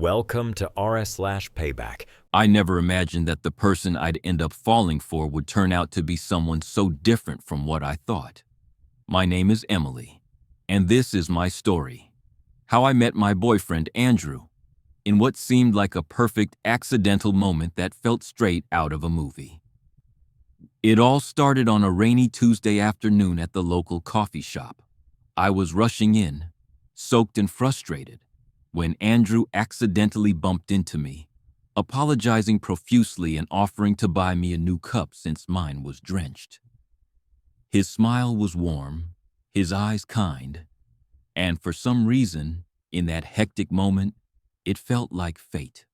Welcome to r/payback. I never imagined that the person I'd end up falling for would turn out to be someone so different from what I thought. My name is Emily, and this is my story. How I met my boyfriend, Andrew, in what seemed like a perfect accidental moment that felt straight out of a movie. It all started on a rainy Tuesday afternoon at the local coffee shop. I was rushing in, soaked and frustrated, when Andrew accidentally bumped into me, apologizing profusely and offering to buy me a new cup since mine was drenched. His smile was warm, his eyes kind, and for some reason, in that hectic moment, it felt like fate.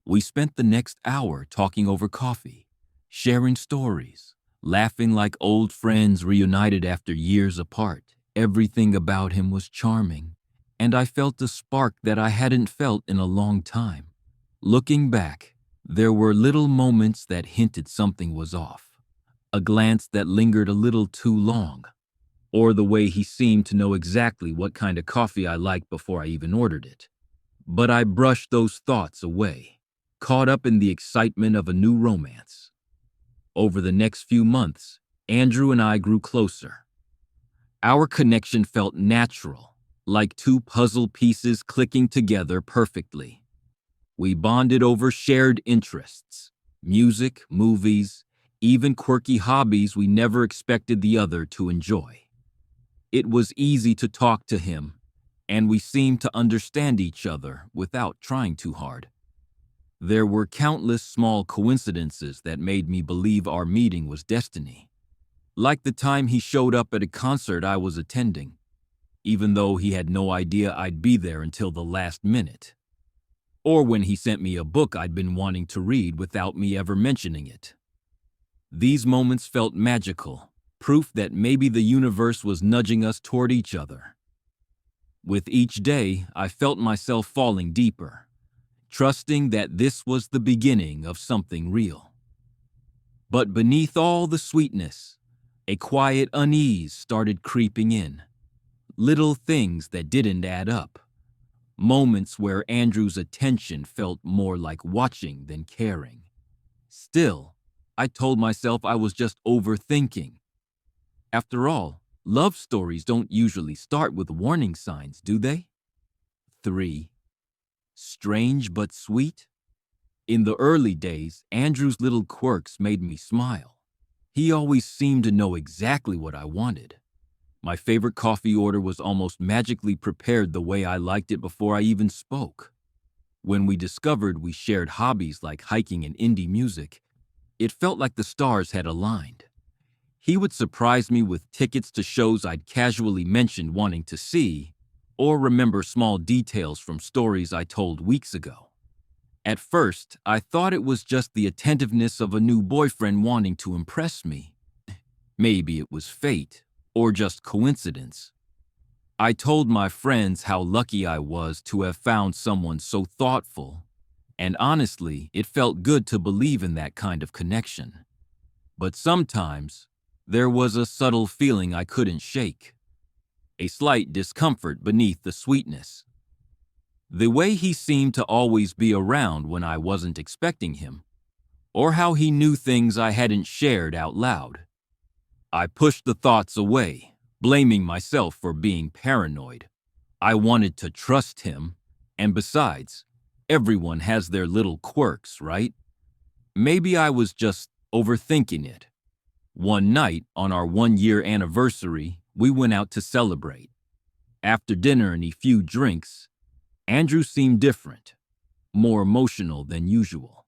We spent the next hour talking over coffee, sharing stories, laughing like old friends reunited after years apart. Everything about him was charming, and I felt a spark that I hadn't felt in a long time. Looking back, there were little moments that hinted something was off. A glance that lingered a little too long, or the way he seemed to know exactly what kind of coffee I liked before I even ordered it. But I brushed those thoughts away, caught up in the excitement of a new romance. Over the next few months, Andrew and I grew closer. Our connection felt natural, like two puzzle pieces clicking together perfectly. We bonded over shared interests, music, movies, even quirky hobbies we never expected the other to enjoy. It was easy to talk to him, and we seemed to understand each other without trying too hard. There were countless small coincidences that made me believe our meeting was destiny. Like the time he showed up at a concert I was attending, even though he had no idea I'd be there until the last minute. Or when he sent me a book I'd been wanting to read without me ever mentioning it. These moments felt magical, proof that maybe the universe was nudging us toward each other. With each day, I felt myself falling deeper, trusting that this was the beginning of something real. But beneath all the sweetness, a quiet unease started creeping in. Little things that didn't add up. Moments where Andrew's attention felt more like watching than caring. Still, I told myself I was just overthinking. After all, love stories don't usually start with warning signs, do they? 3. Strange but sweet? In the early days, Andrew's little quirks made me smile. He always seemed to know exactly what I wanted. My favorite coffee order was almost magically prepared the way I liked it before I even spoke. When we discovered we shared hobbies like hiking and indie music, it felt like the stars had aligned. He would surprise me with tickets to shows I'd casually mentioned wanting to see, or remember small details from stories I told weeks ago. At first, I thought it was just the attentiveness of a new boyfriend wanting to impress me. Maybe it was fate, or just coincidence. I told my friends how lucky I was to have found someone so thoughtful, and honestly, it felt good to believe in that kind of connection. But sometimes, there was a subtle feeling I couldn't shake, a slight discomfort beneath the sweetness. The way he seemed to always be around when I wasn't expecting him, or how he knew things I hadn't shared out loud. I pushed the thoughts away, blaming myself for being paranoid. I wanted to trust him, and besides, everyone has their little quirks, right? Maybe I was just overthinking it. One night, on our 1-year anniversary, we went out to celebrate. After dinner and a few drinks, Andrew seemed different, more emotional than usual.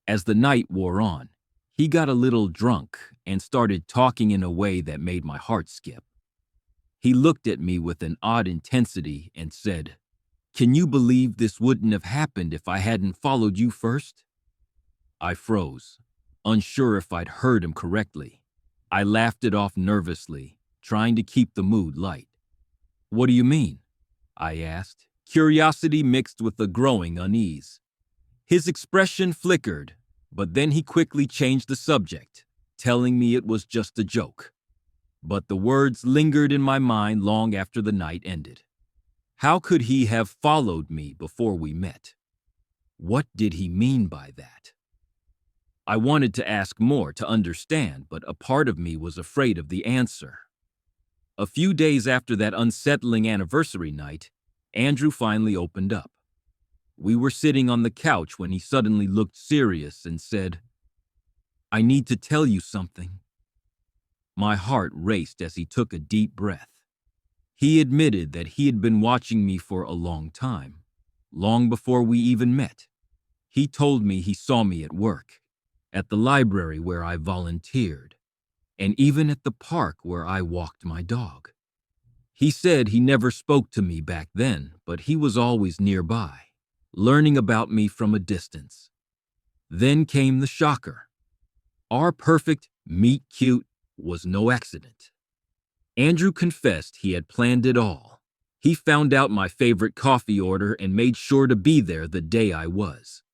As the night wore on, he got a little drunk and started talking in a way that made my heart skip. He looked at me with an odd intensity and said, "Can you believe this wouldn't have happened if I hadn't followed you first?" I froze, unsure if I'd heard him correctly. I laughed it off nervously, trying to keep the mood light. "What do you mean?" I asked, curiosity mixed with a growing unease. His expression flickered, but then he quickly changed the subject, telling me it was just a joke. But the words lingered in my mind long after the night ended. How could he have followed me before we met? What did he mean by that? I wanted to ask more to understand, but a part of me was afraid of the answer. A few days after that unsettling anniversary night, Andrew finally opened up. We were sitting on the couch when he suddenly looked serious and said, "I need to tell you something." My heart raced as he took a deep breath. He admitted that he had been watching me for a long time, long before we even met. He told me he saw me at work, at the library where I volunteered, and even at the park where I walked my dog. He said he never spoke to me back then, but he was always nearby, learning about me from a distance. Then came the shocker. Our perfect meet cute was no accident. Andrew confessed he had planned it all. He found out my favorite coffee order and made sure to be there the day I was.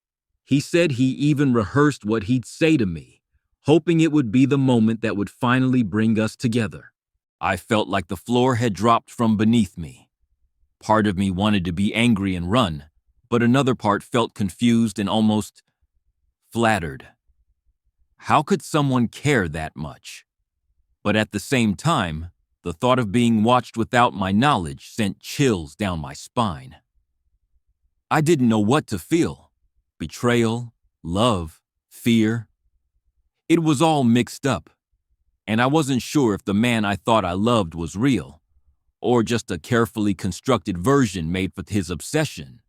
He said he even rehearsed what he'd say to me, hoping it would be the moment that would finally bring us together. I felt like the floor had dropped from beneath me. Part of me wanted to be angry and run, but another part felt confused and almost flattered. How could someone care that much? But at the same time, the thought of being watched without my knowledge sent chills down my spine. I didn't know what to feel. Betrayal, love, fear. It was all mixed up, and I wasn't sure if the man I thought I loved was real, or just a carefully constructed version made for his obsession.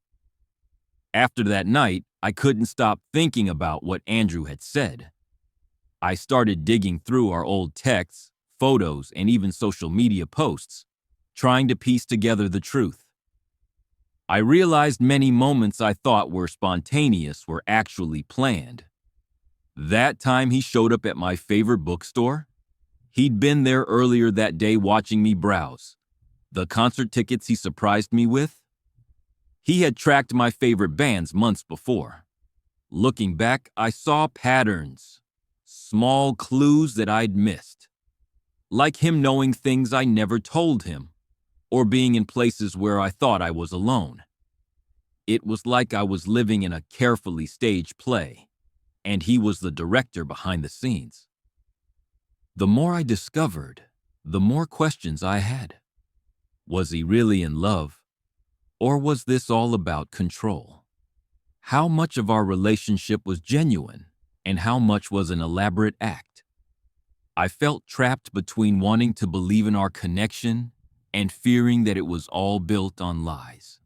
After that night, I couldn't stop thinking about what Andrew had said. I started digging through our old texts, photos, and even social media posts, trying to piece together the truth. I realized many moments I thought were spontaneous were actually planned. That time he showed up at my favorite bookstore, he'd been there earlier that day watching me browse. The concert tickets he surprised me with, he had tracked my favorite bands months before. Looking back, I saw patterns, small clues that I'd missed. Like him knowing things I never told him, or being in places where I thought I was alone. It was like I was living in a carefully staged play, and he was the director behind the scenes. The more I discovered, the more questions I had. Was he really in love, or was this all about control? How much of our relationship was genuine, and how much was an elaborate act? I felt trapped between wanting to believe in our connection and fearing that it was all built on lies.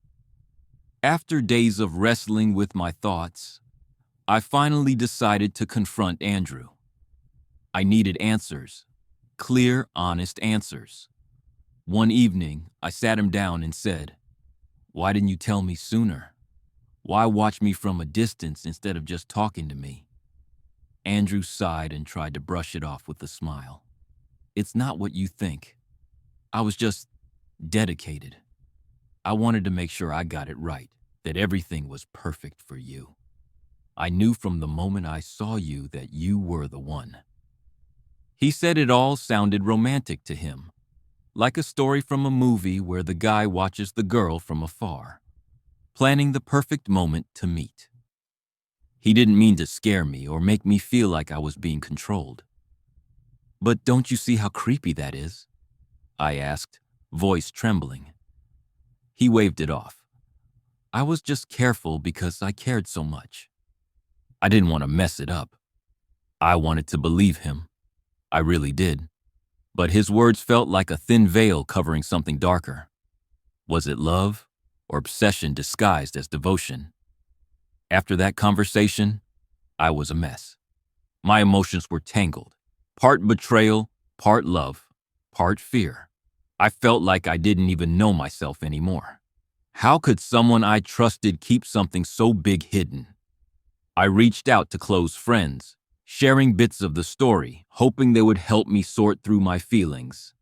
After days of wrestling with my thoughts, I finally decided to confront Andrew. I needed answers, clear, honest answers. One evening, I sat him down and said, "Why didn't you tell me sooner? Why watch me from a distance instead of just talking to me?" Andrew sighed and tried to brush it off with a smile. "It's not what you think. I was just dedicated. I wanted to make sure I got it right, that everything was perfect for you. I knew from the moment I saw you that you were the one." He said it all sounded romantic to him, like a story from a movie where the guy watches the girl from afar, planning the perfect moment to meet. He didn't mean to scare me or make me feel like I was being controlled. "But don't you see how creepy that is?" I asked, voice trembling. He waved it off. "I was just careful because I cared so much. I didn't want to mess it up. I wanted to believe him. I really did. But his words felt like a thin veil covering something darker. Was it love or obsession disguised as devotion? After that conversation, I was a mess. My emotions were tangled, part betrayal, part love, part fear. I felt like I didn't even know myself anymore. How could someone I trusted keep something so big hidden? I reached out to close friends, sharing bits of the story, hoping they would help me sort through my feelings.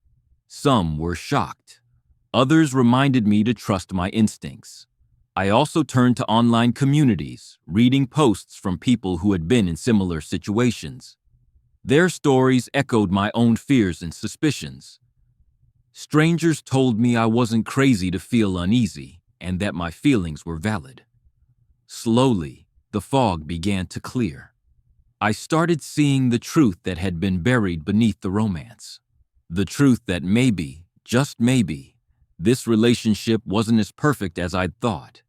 Some were shocked. Others reminded me to trust my instincts. I also turned to online communities, reading posts from people who had been in similar situations. Their stories echoed my own fears and suspicions. Strangers told me I wasn't crazy to feel uneasy and that my feelings were valid. Slowly, the fog began to clear. I started seeing the truth that had been buried beneath the romance. The truth that maybe, just maybe, this relationship wasn't as perfect as I'd thought.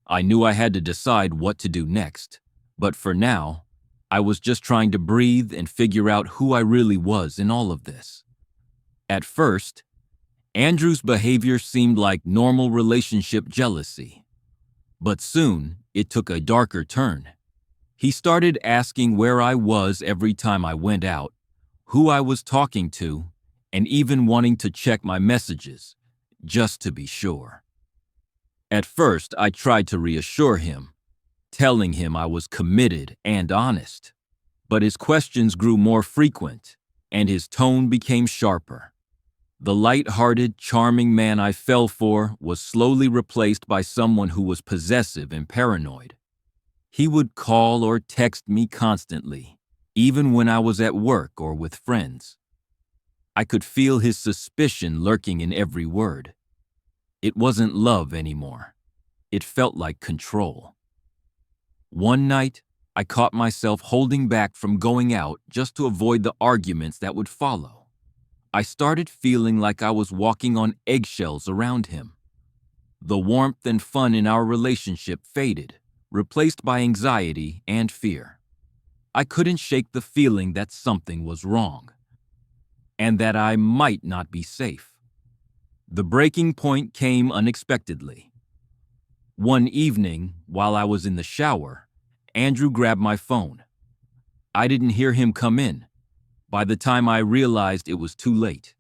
I knew I had to decide what to do next, but for now, I was just trying to breathe and figure out who I really was in all of this. At first, Andrew's behavior seemed like normal relationship jealousy. But soon, it took a darker turn. He started asking where I was every time I went out, who I was talking to, and even wanting to check my messages, just to be sure. At first, I tried to reassure him, telling him I was committed and honest. But his questions grew more frequent, and his tone became sharper. The light-hearted, charming man I fell for was slowly replaced by someone who was possessive and paranoid. He would call or text me constantly, even when I was at work or with friends. I could feel his suspicion lurking in every word. It wasn't love anymore. It felt like control. One night, I caught myself holding back from going out just to avoid the arguments that would follow. I started feeling like I was walking on eggshells around him. The warmth and fun in our relationship faded, replaced by anxiety and fear. I couldn't shake the feeling that something was wrong, and that I might not be safe. The breaking point came unexpectedly. One evening, while I was in the shower, Andrew grabbed my phone. I didn't hear him come in. By the time I realized it was too late.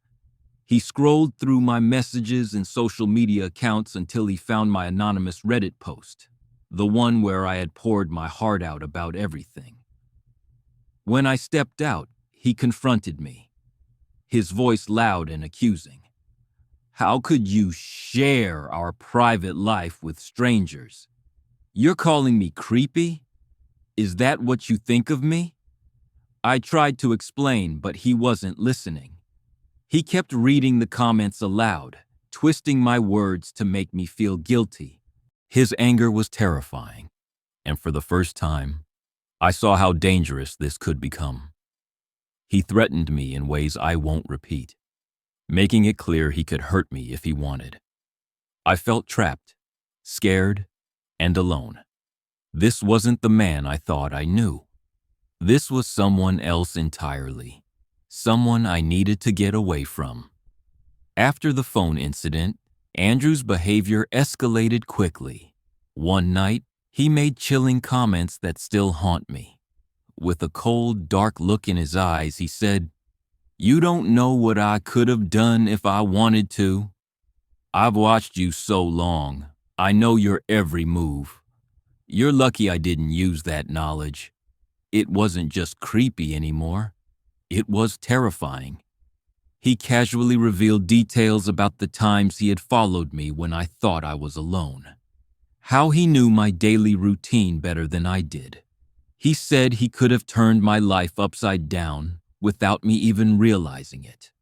He scrolled through my messages and social media accounts until he found my anonymous Reddit post, the one where I had poured my heart out about everything. When I stepped out, he confronted me, his voice loud and accusing. How could you share our private life with strangers? You're calling me creepy? Is that what you think of me? I tried to explain, but he wasn't listening. He kept reading the comments aloud, twisting my words to make me feel guilty. His anger was terrifying, and for the first time, I saw how dangerous this could become. He threatened me in ways I won't repeat, making it clear he could hurt me if he wanted. I felt trapped, scared, and alone. This wasn't the man I thought I knew. This was someone else entirely, someone I needed to get away from. After the phone incident, Andrew's behavior escalated quickly. One night, he made chilling comments that still haunt me. With a cold, dark look in his eyes, he said, "You don't know what I could have done if I wanted to. I've watched you so long. I know your every move. You're lucky I didn't use that knowledge." It wasn't just creepy anymore. It was terrifying. He casually revealed details about the times he had followed me when I thought I was alone. How he knew my daily routine better than I did. He said he could have turned my life upside down without me even realizing it.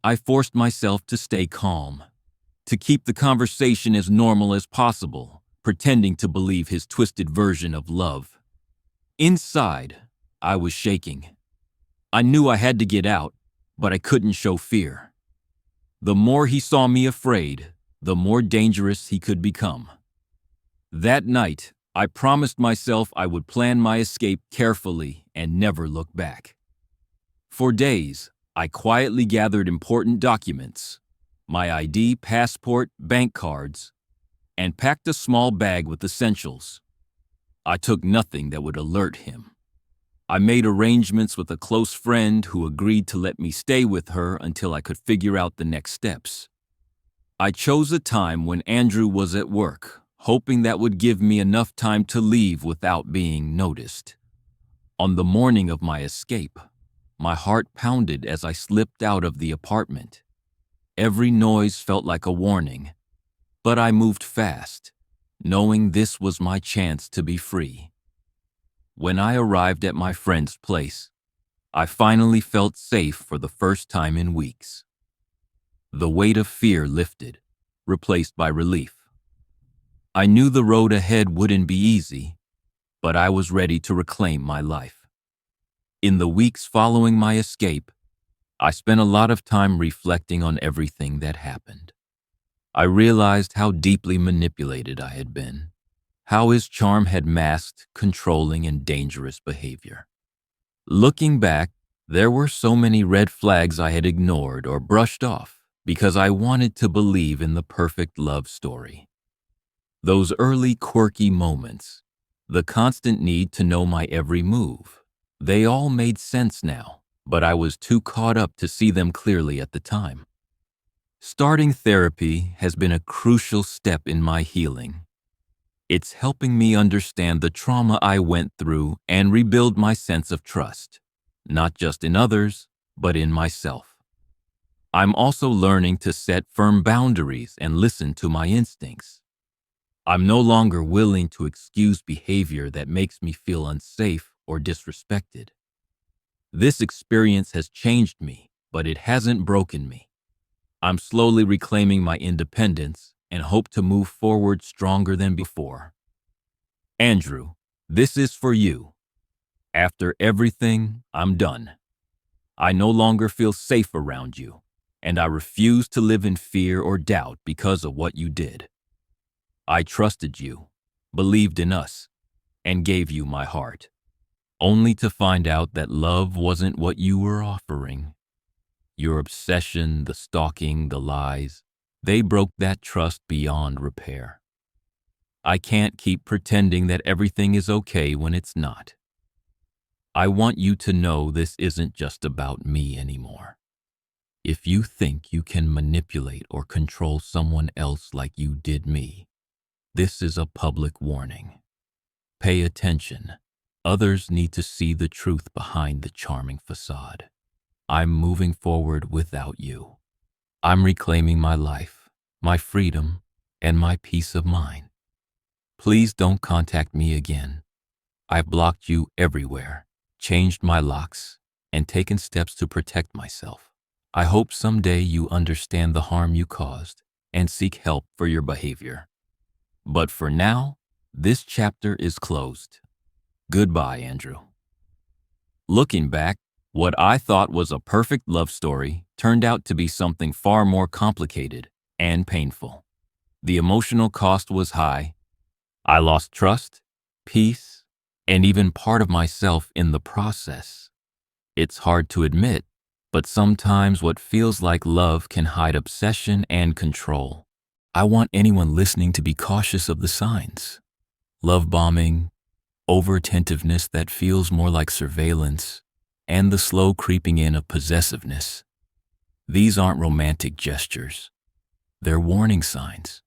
I forced myself to stay calm, to keep the conversation as normal as possible, pretending to believe his twisted version of love. Inside, I was shaking. I knew I had to get out, but I couldn't show fear. The more he saw me afraid, the more dangerous he could become. That night, I promised myself I would plan my escape carefully and never look back. For days, I quietly gathered important documents, my ID, passport, bank cards, and packed a small bag with essentials. I took nothing that would alert him. I made arrangements with a close friend who agreed to let me stay with her until I could figure out the next steps. I chose a time when Andrew was at work, hoping that would give me enough time to leave without being noticed. On the morning of my escape, my heart pounded as I slipped out of the apartment. Every noise felt like a warning, but I moved fast, knowing this was my chance to be free. When I arrived at my friend's place, I finally felt safe for the first time in weeks. The weight of fear lifted, replaced by relief. I knew the road ahead wouldn't be easy, but I was ready to reclaim my life. In the weeks following my escape, I spent a lot of time reflecting on everything that happened. I realized how deeply manipulated I had been, how his charm had masked controlling and dangerous behavior. Looking back, there were so many red flags I had ignored or brushed off because I wanted to believe in the perfect love story. Those early quirky moments, the constant need to know my every move, they all made sense now, but I was too caught up to see them clearly at the time. Starting therapy has been a crucial step in my healing. It's helping me understand the trauma I went through and rebuild my sense of trust, not just in others, but in myself. I'm also learning to set firm boundaries and listen to my instincts. I'm no longer willing to excuse behavior that makes me feel unsafe or disrespected. This experience has changed me, but it hasn't broken me. I'm slowly reclaiming my independence and hope to move forward stronger than before. Andrew, this is for you. After everything, I'm done. I no longer feel safe around you, and I refuse to live in fear or doubt because of what you did. I trusted you, believed in us, and gave you my heart, only to find out that love wasn't what you were offering. Your obsession, the stalking, the lies, they broke that trust beyond repair. I can't keep pretending that everything is okay when it's not. I want you to know this isn't just about me anymore. If you think you can manipulate or control someone else like you did me, this is a public warning. Pay attention. Others need to see the truth behind the charming facade. I'm moving forward without you. I'm reclaiming my life, my freedom, and my peace of mind. Please don't contact me again. I've blocked you everywhere, changed my locks, and taken steps to protect myself. I hope someday you understand the harm you caused and seek help for your behavior. But for now, this chapter is closed. Goodbye, Andrew. Looking back, what I thought was a perfect love story turned out to be something far more complicated and painful. The emotional cost was high. I lost trust, peace, and even part of myself in the process. It's hard to admit, but sometimes what feels like love can hide obsession and control. I want anyone listening to be cautious of the signs. Love bombing, over-attentiveness that feels more like surveillance, and the slow creeping in of possessiveness. These aren't romantic gestures. They're warning signs.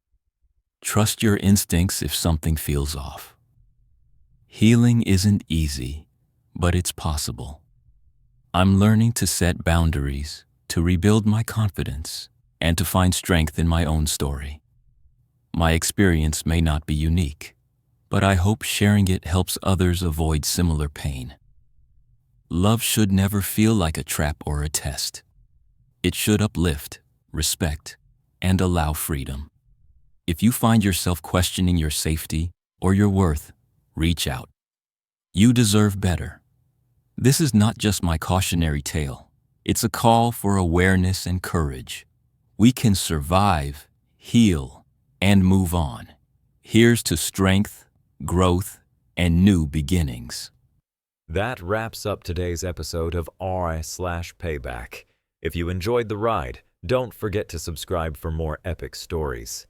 Trust your instincts if something feels off. Healing isn't easy, but it's possible. I'm learning to set boundaries, to rebuild my confidence, and to find strength in my own story. My experience may not be unique, but I hope sharing it helps others avoid similar pain. Love should never feel like a trap or a test. It should uplift, respect, and allow freedom. If you find yourself questioning your safety or your worth, reach out. You deserve better. This is not just my cautionary tale. It's a call for awareness and courage. We can survive, heal, and move on. Here's to strength, growth, and new beginnings. That wraps up today's episode of r/payback. If you enjoyed the ride, don't forget to subscribe for more epic stories.